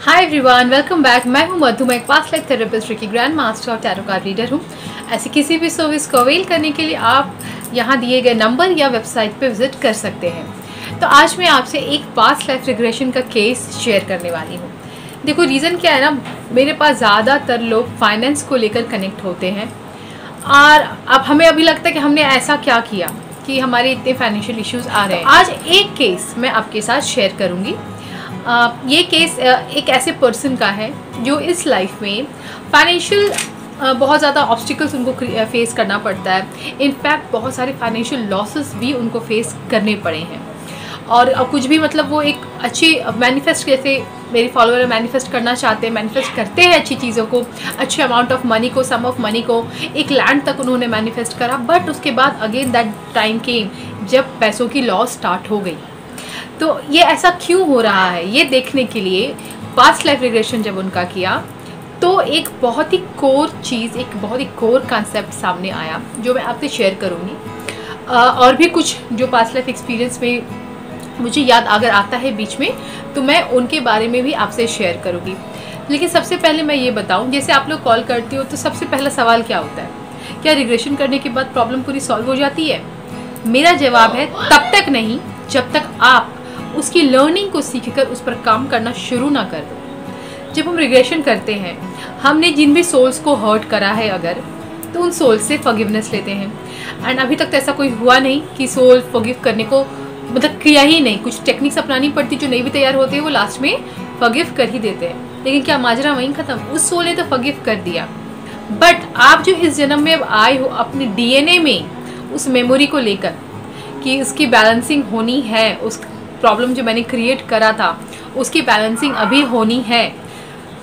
Hi everyone, welcome back. मैं हूं मधु, मैं एक past life therapist, Ricky grand master और टैरो कार्ड रीडर हूं। ऐसी किसी भी सर्विस को अवेल करने के लिए आप यहां दिए गए नंबर या वेबसाइट पे विजिट कर सकते हैं। तो आज मैं आपसे एक पास्ट लाइफ रिग्रेशन का केस शेयर करने वाली हूँ। देखो, रीज़न क्या है ना, मेरे पास ज़्यादातर लोग फाइनेंस को लेकर कनेक्ट होते हैं और अब हमें अभी लगता है कि हमने ऐसा क्या किया कि हमारे इतने फाइनेंशियल इश्यूज़ आ रहे हैं। आज एक केस मैं आपके साथ शेयर करूँगी। ये केस एक ऐसे पर्सन का है जो इस लाइफ में फाइनेंशियल बहुत ज़्यादा ऑब्स्टिकल्स उनको फेस करना पड़ता है। इनफैक्ट बहुत सारे फाइनेंशियल लॉसेस भी उनको फेस करने पड़े हैं और कुछ भी मतलब वो एक अच्छी मैनिफेस्ट, जैसे मेरे फॉलोअर मैनिफेस्ट करना चाहते हैं, मैनिफेस्ट करते हैं अच्छी चीज़ों को, अच्छे अमाउंट ऑफ मनी को, सम ऑफ मनी को, एक लैंड तक उन्होंने मैनिफेस्ट करा। बट उसके बाद अगेन दैट टाइम केम जब पैसों की लॉस स्टार्ट हो गई। तो ये ऐसा क्यों हो रहा है, ये देखने के लिए पास्ट लाइफ रिग्रेशन जब उनका किया तो एक बहुत ही कोर चीज़, एक बहुत ही कोर कॉन्सेप्ट सामने आया जो मैं आपसे शेयर करूँगी। और भी कुछ जो पास्ट लाइफ एक्सपीरियंस में मुझे याद अगर आता है बीच में तो मैं उनके बारे में भी आपसे शेयर करूँगी। लेकिन सबसे पहले मैं ये बताऊँ, जैसे आप लोग कॉल करते हो तो सबसे पहला सवाल क्या होता है, क्या रिग्रेशन करने के बाद प्रॉब्लम पूरी सॉल्व हो जाती है? मेरा जवाब है तब तक नहीं जब तक आप उसकी लर्निंग को सीखकर उस पर काम करना शुरू ना कर दो। जब हम रिग्रेशन करते हैं, हमने जिन भी सोल्स को हर्ट करा है अगर, तो उन सोल्स से फॉरगिवनेस लेते हैं। एंड अभी तक तो ऐसा कोई हुआ नहीं कि सोल फॉरगिव करने को मतलब किया ही नहीं। कुछ टेक्निक्स अपनानी पड़ती, जो नहीं भी तैयार होते हैं वो लास्ट में फॉरगिव कर ही देते हैं। लेकिन क्या माजरा वहीं ख़त्म? उस सोल ने तो फॉरगिव कर दिया, बट आप जो इस जन्म में अब आए हो अपने DNA में उस मेमोरी को लेकर कि उसकी बैलेंसिंग होनी है, उस प्रॉब्लम जो मैंने क्रिएट करा था उसकी बैलेंसिंग अभी होनी है,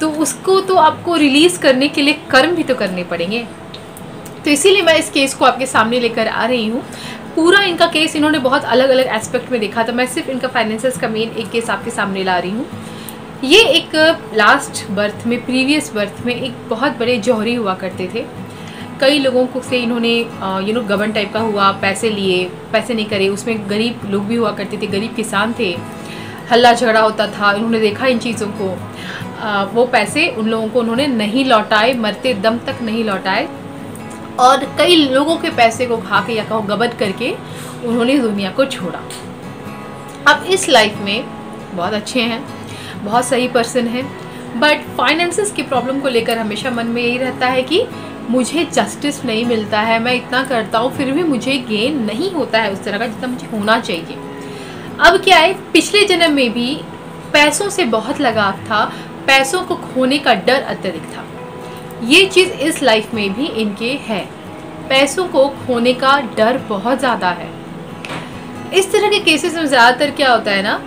तो उसको तो आपको रिलीज़ करने के लिए कर्म भी तो करने पड़ेंगे। तो इसीलिए मैं इस केस को आपके सामने लेकर आ रही हूँ। पूरा इनका केस इन्होंने बहुत अलग अलग एस्पेक्ट में देखा था, मैं सिर्फ इनका फाइनेंसेस का मेन एक केस आपके सामने ला रही हूँ। ये एक लास्ट बर्थ में, प्रीवियस बर्थ में एक बहुत बड़े जौहरी हुआ करते थे। कई लोगों को से इन्होंने गबन टाइप का हुआ, पैसे लिए, पैसे नहीं करे। उसमें गरीब लोग भी हुआ करते थे, गरीब किसान थे, हल्ला झगड़ा होता था। इन्होंने देखा इन चीज़ों को। वो पैसे उन लोगों को उन्होंने नहीं लौटाए, मरते दम तक नहीं लौटाए, और कई लोगों के पैसे को खा के या कहो गबन करके उन्होंने दुनिया को छोड़ा। अब इस लाइफ में बहुत अच्छे हैं, बहुत सही पर्सन हैं, बट फाइनेंसेस की प्रॉब्लम को लेकर हमेशा मन में यही रहता है कि मुझे जस्टिस नहीं मिलता है, मैं इतना करता हूँ फिर भी मुझे गेन नहीं होता है उस तरह का जितना मुझे होना चाहिए। अब क्या है, पिछले जन्म में भी पैसों से बहुत लगाव था, पैसों को खोने का डर अत्यधिक था। ये चीज़ इस लाइफ में भी इनके है, पैसों को खोने का डर बहुत ज़्यादा है। इस तरह के केसेस में ज़्यादातर क्या होता है ना,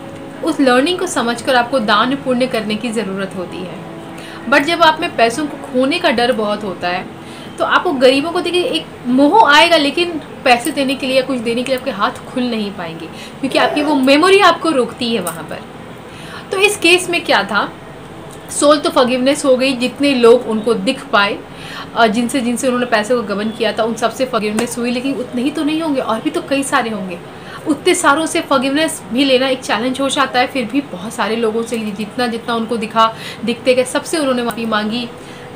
उस लर्निंग को समझकर आपको दान पुण्य करने की ज़रूरत होती है। बट जब आप में पैसों को खोने का डर बहुत होता है तो आपको गरीबों को देखिए एक मोह आएगा, लेकिन पैसे देने के लिए या कुछ देने के लिए आपके हाथ खुल नहीं पाएंगे क्योंकि आपकी वो मेमोरी आपको रोकती है वहाँ पर। तो इस केस में क्या था, सोल तो फॉरगिवनेस हो गई, जितने लोग उनको दिख पाए, जिनसे उन्होंने पैसे को गबन किया था उन सबसे फॉरगिवनेस हुई। लेकिन उतने ही तो नहीं होंगे, और भी तो कई सारे होंगे। उतने सारों से फॉरगिवनेस भी लेना एक चैलेंज हो जाता है। फिर भी बहुत सारे लोगों से जितना उनको दिखते गए सबसे उन्होंने माफ़ी मांगी,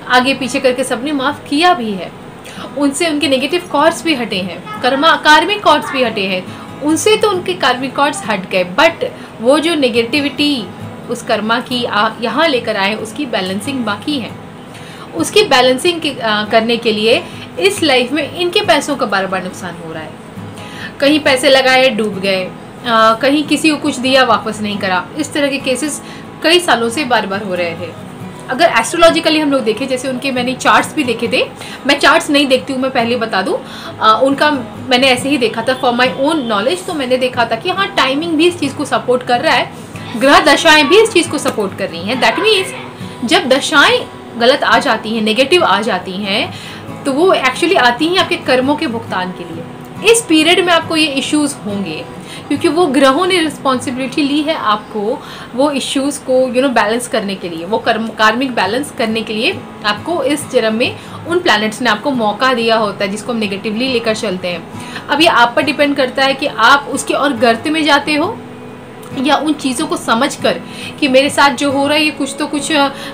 आगे पीछे करके सबने माफ़ किया भी है। उनसे उनके नेगेटिव कॉर्ड्स भी हटे हैं, कार्मिक कॉर्ड्स भी हटे हैं, उनसे तो उनके कार्मिक कॉर्ड्स हट गए, बट वो जो नेगेटिविटी उस कर्मा की यहाँ लेकर आए उसकी बैलेंसिंग बाकी है। उसकी बैलेंसिंग करने के लिए इस लाइफ में इनके पैसों का बार बार नुकसान हो रहा है। कहीं पैसे लगाए डूब गए, कहीं किसी को कुछ दिया वापस नहीं करा। इस तरह के केसेस कई सालों से बार बार हो रहे थे। अगर एस्ट्रोलॉजिकली हम लोग देखें, जैसे उनके मैंने चार्ट्स भी देखे थे, मैं चार्ट्स नहीं देखती हूँ, मैं पहले बता दूँ, उनका मैंने ऐसे ही देखा था फॉर माई ओन नॉलेज। तो मैंने देखा था कि हाँ, टाइमिंग भी इस चीज़ को सपोर्ट कर रहा है, ग्रह दशाएं भी इस चीज़ को सपोर्ट कर रही हैं। दैट मीन्स जब दशाएं गलत आ जाती हैं, नेगेटिव आ जाती हैं, तो वो एक्चुअली आती हैं आपके कर्मों के भुगतान के लिए। इस पीरियड में आपको ये इश्यूज़ होंगे क्योंकि वो ग्रहों ने रिस्पॉन्सिबिलिटी ली है आपको वो इश्यूज़ को बैलेंस करने के लिए, वो कार्मिक बैलेंस करने के लिए आपको इस जन्म में उन प्लैनेट्स ने आपको मौका दिया होता है जिसको हम नेगेटिवली लेकर चलते हैं। अब ये आप पर डिपेंड करता है कि आप उसके और गर्त में जाते हो या उन चीज़ों को समझकर कि मेरे साथ जो हो रहा है ये कुछ तो कुछ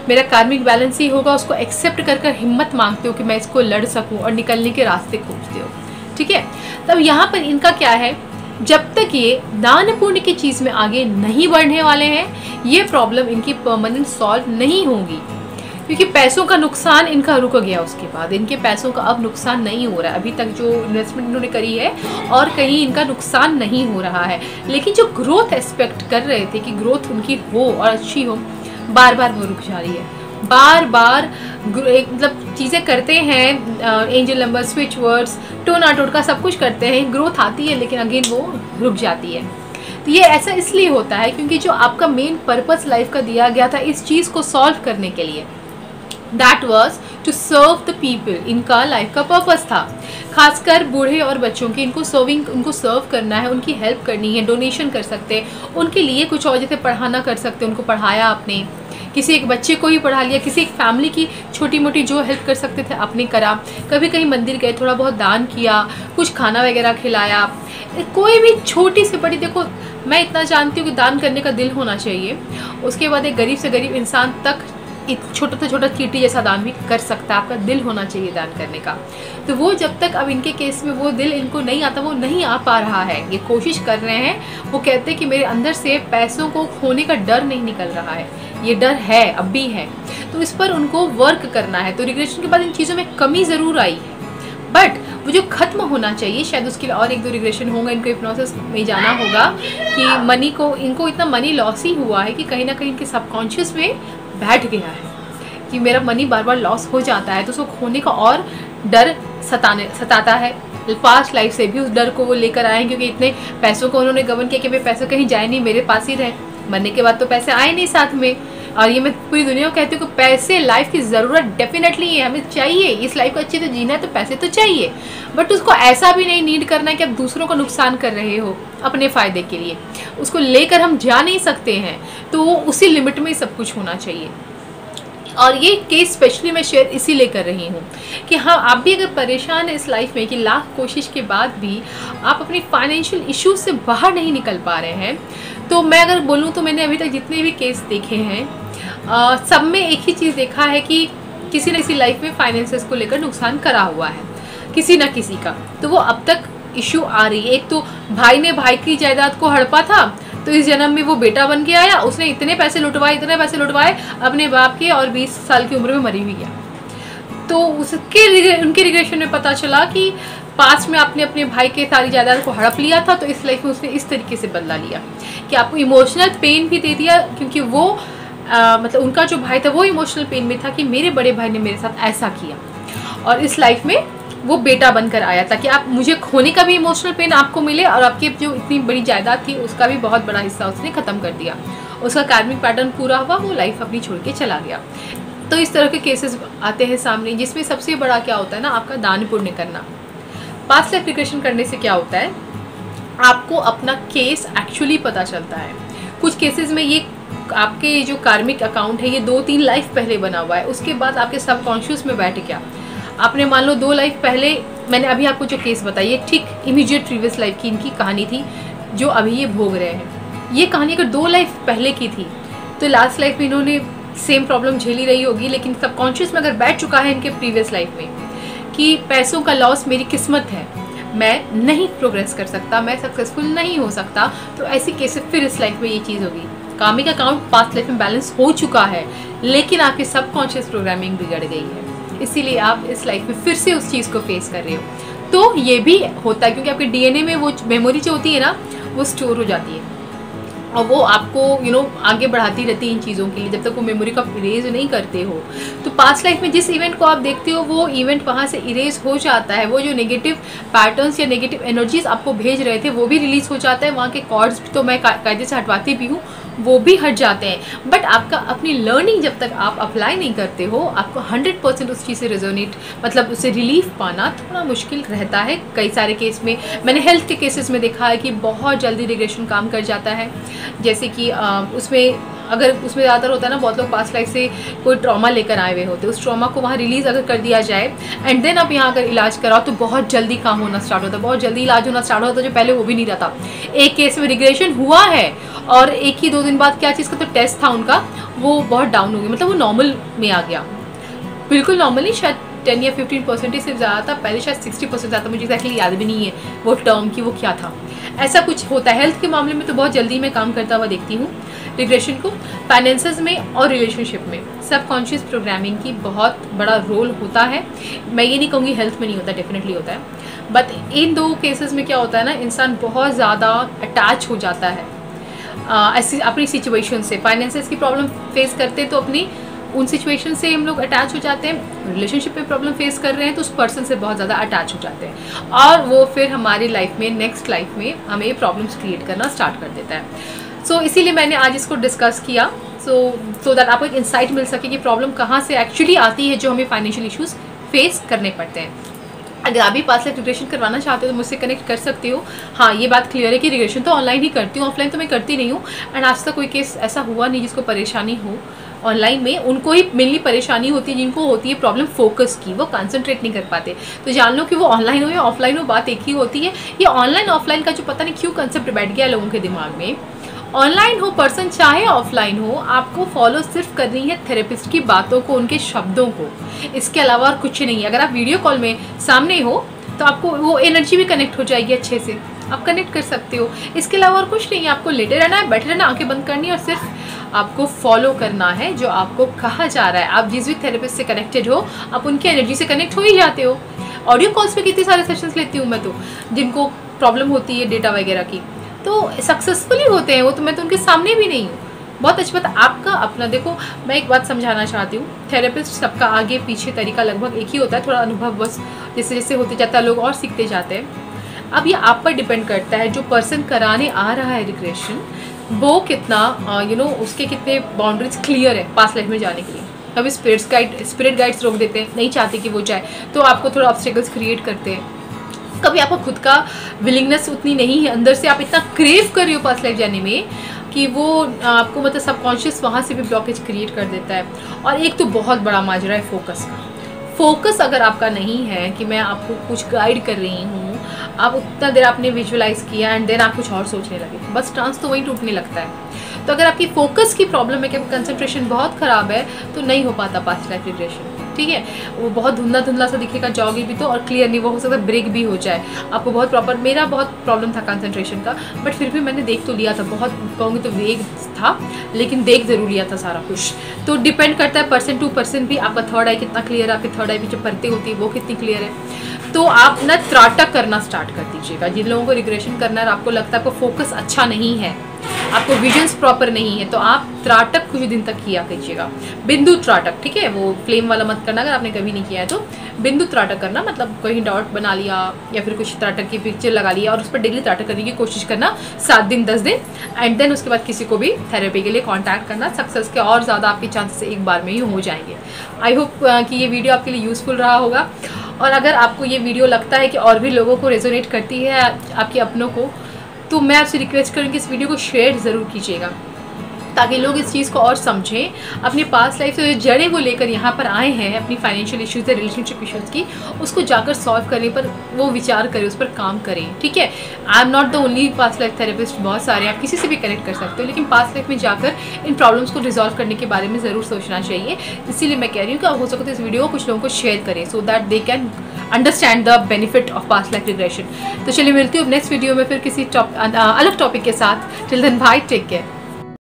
मेरा कार्मिक बैलेंस ही होगा, उसको एक्सेप्ट कर कर हिम्मत मांगते हो कि मैं इसको लड़ सकूं और निकलने के रास्ते खोजते हो। ठीक है, तब यहाँ पर इनका क्या है, जब तक ये दान पुण्य की चीज़ में आगे नहीं बढ़ने वाले हैं ये प्रॉब्लम इनकी परमानेंट सॉल्व नहीं होगी, क्योंकि पैसों का नुकसान इनका रुक गया। उसके बाद इनके पैसों का अब नुकसान नहीं हो रहा है, अभी तक जो इन्वेस्टमेंट इन्होंने करी है और कहीं इनका नुकसान नहीं हो रहा है। लेकिन जो ग्रोथ एक्सपेक्ट कर रहे थे कि ग्रोथ उनकी हो और अच्छी हो, बार बार वो रुक जा रही है। बार बार मतलब चीज़ें करते हैं, एंजल नंबर, स्विच वर्ड्स, टोना टोटका सब कुछ करते हैं, ग्रोथ आती है लेकिन अगेन वो रुक जाती है। तो ये ऐसा इसलिए होता है क्योंकि जो आपका मेन पर्पस लाइफ का दिया गया था इस चीज़ को सॉल्व करने के लिए, that was to serve the people, इनका लाइफ का पर्पस था। खासकर बूढ़े और बच्चों की इनको सर्व करना है, उनकी हेल्प करनी है, डोनेशन कर सकते हैं उनके लिए कुछ और, जैसे पढ़ाना कर सकते हैं, उनको पढ़ाया आपने, किसी एक बच्चे को ही पढ़ा लिया, किसी एक फैमिली की छोटी मोटी जो हेल्प कर सकते थे आपने करा, कभी कहीं मंदिर गए थोड़ा बहुत दान किया, कुछ खाना वगैरह खिलाया, कोई भी छोटी से बड़ी। देखो मैं इतना जानती हूँ कि दान करने का दिल होना चाहिए, उसके बाद एक गरीब से गरीब इंसान तक एक छोटा से छोटा चींटी जैसा दान भी कर सकता है, आपका दिल होना चाहिए दान करने का। तो वो जब तक अब इनके केस में वो दिल इनको नहीं आता, वो नहीं आ पा रहा है, ये कोशिश कर रहे हैं, वो कहते हैं कि मेरे अंदर से पैसों को खोने का डर नहीं निकल रहा है, ये डर है अब भी है, तो इस पर उनको वर्क करना है। तो रिग्रेशन के बाद इन चीज़ों में कमी ज़रूर आई है, बट वो जो खत्म होना चाहिए, शायद उसके लिए और एक दो रिग्रेशन होंगे, इनको हिप्नोसिस में जाना होगा कि मनी को, इनको इतना मनी लॉस ही हुआ है कि कहीं ना कहीं इनके सबकॉन्शियस में बैठ गया है कि मेरा मनी बार बार लॉस हो जाता है, तो उसको खोने का और डर सताता है। पास्ट लाइफ से भी उस डर को वो लेकर आए हैं, क्योंकि इतने पैसों को उन्होंने गबन किया कि भाई पैसे कहीं जाए नहीं, मेरे पास ही रहे, मरने के बाद तो पैसे आए नहीं साथ में। और ये मैं पूरी दुनिया को कहती हूँ कि पैसे लाइफ की ज़रूरत डेफिनेटली है, हमें चाहिए, इस लाइफ को अच्छे से जीना है तो पैसे तो चाहिए, बट उसको ऐसा भी नहीं नीड करना है कि आप दूसरों का नुकसान कर रहे हो अपने फ़ायदे के लिए, उसको लेकर हम जा नहीं सकते हैं, तो उसी लिमिट में सब कुछ होना चाहिए। और ये केस स्पेशली मैं शेयर इसीलिए कर रही हूँ कि हाँ, आप भी अगर परेशान है इस लाइफ में कि लाख कोशिश के बाद भी आप अपनी फाइनेंशियल इश्यूज से बाहर नहीं निकल पा रहे हैं, तो मैं अगर बोलूँ तो मैंने अभी तक जितने भी केस देखे हैं सब में एक ही चीज़ देखा है कि किसी न किसी लाइफ में फाइनेंसेस को लेकर नुकसान करा हुआ है किसी न किसी का, तो वो अब तक इशू आ रही है। एक तो भाई ने भाई की जायदाद को हड़पा था, तो इस जन्म में वो बेटा बन के आया, उसने इतने पैसे लुटवाए अपने बाप के, और 20 साल की उम्र में मरी हुई गया। तो उनके रिग्रेशन में पता चला कि पास्ट में आपने अपने भाई के सारी जायदाद को हड़प लिया था, तो इस लाइफ में उसने इस तरीके से बदला लिया कि आपको इमोशनल पेन भी दे दिया, क्योंकि वो मतलब उनका जो भाई था वो इमोशनल पेन में था कि मेरे बड़े भाई ने मेरे साथ ऐसा किया, और इस लाइफ में वो बेटा बनकर आया ताकि आप मुझे खोने का भी इमोशनल पेन आपको मिले, और आपकी जो इतनी बड़ी जायदाद थी उसका भी बहुत बड़ा हिस्सा उसने ख़त्म कर दिया, उसका कार्मिक पैटर्न पूरा हुआ, वो लाइफ अपनी छोड़ के चला गया। तो इस तरह के केसेस आते हैं सामने, जिसमें सबसे बड़ा क्या होता है ना, आपका दान पुण्य करना। पास्ट लाइफ रिग्रेशन करने से क्या होता है, आपको अपना केस एक्चुअली पता चलता है। कुछ केसेस में ये आपके जो कार्मिक अकाउंट है ये 2-3 लाइफ पहले बना हुआ है, उसके बाद आपके सबकॉन्शियस में बैठ गया। आपने मान लो 2 लाइफ पहले, मैंने अभी आपको जो केस बताई है ठीक इमीडिएट प्रीवियस लाइफ की इनकी कहानी थी जो अभी ये भोग रहे हैं। ये कहानी अगर 2 लाइफ पहले की थी तो लास्ट लाइफ में इन्होंने सेम प्रॉब्लम झेली रही होगी, लेकिन सबकॉन्शियस में अगर बैठ चुका है इनके प्रीवियस लाइफ में कि पैसों का लॉस मेरी किस्मत है, मैं नहीं प्रोग्रेस कर सकता, मैं सक्सेसफुल नहीं हो सकता, तो ऐसी केसेस फिर इस लाइफ में ये चीज़ होगी। कार्मिक अकाउंट पास्ट लाइफ में बैलेंस हो चुका है, लेकिन आपकी सबकॉन्शियस प्रोग्रामिंग बिगड़ गई है, इसीलिए आप इस लाइफ में फिर से उस चीज़ को फेस कर रहे हो। तो ये भी होता है क्योंकि आपके डीएनए में वो मेमोरी जो होती है ना, वो स्टोर हो जाती है और वो आपको आगे बढ़ाती रहती है इन चीज़ों के लिए, जब तक वो मेमोरी को आप इरेज नहीं करते हो। तो पास्ट लाइफ में जिस इवेंट को आप देखते हो वो इवेंट वहाँ से इरेज हो जाता है, वो जो नेगेटिव पैटर्न्स या नेगेटिव एनर्जीज आपको भेज रहे थे वो भी रिलीज हो जाता है, वहाँ के कॉर्ड्स तो मैं कायदे से हटवाती भी हूँ, वो भी हट जाते हैं। बट आपका अपनी लर्निंग जब तक आप अप्लाई नहीं करते हो, आपको 100% उस चीज़ से रेजोनेट मतलब उससे रिलीफ पाना थोड़ा मुश्किल रहता है। कई सारे केस में मैंने हेल्थ के केसेस में देखा है कि बहुत जल्दी रिग्रेशन काम कर जाता है, जैसे कि उसमें ज़्यादातर होता है ना, बहुत लोग पास्ट लाइफ से कोई ट्रॉमा लेकर आए हुए होते, उस ट्रॉमा को वहाँ रिलीज़ अगर कर दिया जाए एंड देन आप यहाँ अगर इलाज कराओ तो बहुत जल्दी काम होना स्टार्ट होता है, बहुत जल्दी इलाज होना स्टार्ट होता है, जो पहले वो भी नहीं रहता। एक केस में रिग्रेशन हुआ है और एक ही 2 दिन बाद क्या चीज़ का तो टेस्ट था उनका, वो बहुत डाउन हो गया, मतलब वो नॉर्मल में आ गया, बिल्कुल नॉर्मल नहीं, शायद 10 या 15% से ज़्यादा था, पहले शायद 60% ज़्यादा, मुझे एक्चुअली याद भी नहीं है वो टर्म की वो क्या था। ऐसा कुछ होता है हेल्थ के मामले में, तो बहुत जल्दी मैं काम करता हुआ देखती हूँ रिग्रेशन को। फाइनेंसेस में और रिलेशनशिप में सबकॉन्शियस प्रोग्रामिंग की बहुत बड़ा रोल होता है। मैं ये नहीं कहूँगी हेल्थ में नहीं होता, डेफिनेटली होता है, बट इन 2 केसेस में क्या होता है ना, इंसान बहुत ज़्यादा अटैच हो जाता है ऐसी अपनी सिचुएशन से। फाइनेंसेस की प्रॉब्लम फेस करते हैं तो अपनी उन सिचुएशन से हम लोग अटैच हो जाते हैं, रिलेशनशिप में प्रॉब्लम फेस कर रहे हैं तो उस पर्सन से बहुत ज़्यादा अटैच हो जाते हैं, और वो फिर हमारी लाइफ में, नेक्स्ट लाइफ में हमें प्रॉब्लम्स क्रिएट करना स्टार्ट कर देता है। सो इसीलिए मैंने आज इसको डिस्कस किया, सो दैट आपको एक इंसाइट मिल सके कि प्रॉब्लम कहाँ से एक्चुअली आती है जो हमें फाइनेंशियल इश्यूज़ फेस करने पड़ते हैं। अगर आप भी पास्ट लाइफ रिग्रेशन करवाना चाहते हो तो मुझसे कनेक्ट कर सकते हो। हाँ, ये बात क्लियर है कि रिग्रेशन तो ऑनलाइन ही करती हूँ, ऑफलाइन तो मैं करती नहीं हूँ, एंड आज तक कोई केस ऐसा हुआ नहीं जिसको परेशानी हो। ऑनलाइन में उनको ही मेनली परेशानी होती है जिनको होती है प्रॉब्लम फोकस की, वो कंसंट्रेट नहीं कर पाते। तो जान लो कि वो ऑनलाइन हो या ऑफलाइन हो, बात एक ही होती है। ये ऑनलाइन ऑफलाइन का जो पता नहीं क्यों कंसेप्ट बैठ गया लोगों के दिमाग में, ऑनलाइन हो पर्सन चाहे ऑफलाइन हो, आपको फॉलो सिर्फ करनी है थेरेपिस्ट की बातों को, उनके शब्दों को, इसके अलावा और कुछ नहीं है। अगर आप वीडियो कॉल में सामने हो तो आपको वो एनर्जी भी कनेक्ट हो जाएगी, अच्छे से आप कनेक्ट कर सकते हो। इसके अलावा और कुछ नहीं है, आपको लेटे रहना है, बैठे रहना, आंखें बंद करनी है और सिर्फ आपको फॉलो करना है जो आपको कहा जा रहा है। आप जिस भी थेरेपिस्ट से कनेक्टेड हो, आप उनकी एनर्जी से कनेक्ट हो ही जाते हो। ऑडियो कॉल्स पे कितने सारे सेशंस लेती हूँ मैं, तो जिनको प्रॉब्लम होती है डेटा वगैरह की, तो सक्सेसफुली होते हैं वो, तो मैं तो उनके सामने भी नहीं हूँ। बहुत अच्छी बात। आपका अपना देखो, मैं एक बात समझाना चाहती हूँ, थेरेपिस्ट सबका आगे पीछे तरीका लगभग एक ही होता है, थोड़ा अनुभव बस जैसे जैसे होते जाता है लोग और सीखते जाते हैं। अब ये आप पर डिपेंड करता है जो पर्सन कराने आ रहा है रिग्रेशन, वो कितना उसके कितने बाउंड्रीज क्लियर है पास्ट लाइफ में जाने के लिए। कभी स्पिरिट गाइड्स रोक देते हैं, नहीं चाहते कि वो जाए, तो आपको थोड़ा ऑब्स्टेकल्स क्रिएट करते हैं। कभी आपको खुद का विलिंगनेस उतनी नहीं है, अंदर से आप इतना क्रेव कर रहे हो पास्ट लाइफ जाने में कि वो आपको मतलब सबकॉन्शियस वहाँ से भी ब्लॉकेज क्रिएट कर देता है। और एक तो बहुत बड़ा माजरा है फोकस का। फोकस अगर आपका नहीं है कि मैं आपको कुछ गाइड कर रही हूँ, आप उतना देर आपने विजुअलाइज किया एंड देन आप कुछ और सोचने लगे, बस ट्रांस तो वहीं टूटने लगता है। तो अगर आपकी फोकस की प्रॉब्लम है कि कंसंट्रेशन बहुत ख़राब है, तो नहीं हो पाता पास्ट लाइफ रिग्रेशन। ठीक है, वो बहुत धुंधला धुंधला सा दिखेगा, जाओगे भी तो, और क्लियर नहीं, वो हो सकता है ब्रेक भी हो जाए। आपको बहुत प्रॉपर, मेरा बहुत प्रॉब्लम था कंसंट्रेशन का, बट फिर भी मैंने देख तो लिया था, बहुत कहूँगी तो वेग था, लेकिन देख ज़रूर लिया था सारा कुछ। तो डिपेंड करता है पर्सन टू पर्सन भी, आपका थर्ड आई कितना क्लियर है, आपकी थर्ड आई की जो परतें होती है वो कितनी क्लियर है। तो आप ना त्राटक करना स्टार्ट कर दीजिएगा। जिन लोगों को रिग्रेशन करना है, आपको लगता है आपको फोकस अच्छा नहीं है, आपको विजन्स प्रॉपर नहीं है, तो आप त्राटक कुछ दिन तक किया कीजिएगा, बिंदु त्राटक। ठीक है, वो फ्लेम वाला मत करना, अगर आपने कभी नहीं किया है तो बिंदु त्राटक करना, मतलब कहीं डॉट बना लिया या फिर कुछ त्राटक की पिक्चर लगा लिया और उस पर डेली त्राटक करने की कोशिश करना 7 दिन 10 दिन, एंड देन उसके बाद किसी को भी थेरेपी के लिए कॉन्टैक्ट करना। सक्सेस के और ज़्यादा आपके चांसेस एक बार में ही हो जाएंगे। आई होप कि ये वीडियो आपके लिए यूज़फुल रहा होगा, और अगर आपको ये वीडियो लगता है कि और भी लोगों को रेजोनेट करती है, आपके अपनों को, तो मैं आपसे रिक्वेस्ट करूँगी इस वीडियो को शेयर ज़रूर कीजिएगा, ताकि लोग इस चीज़ को और समझें। अपनी पास्ट लाइफ से जो जड़ें वो लेकर यहाँ पर आए हैं अपनी फाइनेंशियल इश्यूज़ या रिलेशनशिप इश्यूज़ की, उसको जाकर सॉल्व करने पर वो विचार करें, उस पर काम करें। ठीक है, I am not the only past life therapist, बहुत सारे, आप किसी से भी कनेक्ट कर सकते हो, लेकिन पास्ट लाइफ में जाकर इन प्रॉब्लम्स को रिजॉल्व करने के बारे में ज़रूर सोचना चाहिए। इसीलिए मैं कह रही हूँ कि आप हो सके तो इस वीडियो को कुछ लोगों को शेयर करें, so that they can understand the benefit of past life regression. तो चलिए मिलती हूँ नेक्स्ट वीडियो में फिर किसी अलग टॉपिक के साथ। Till then bye, take care.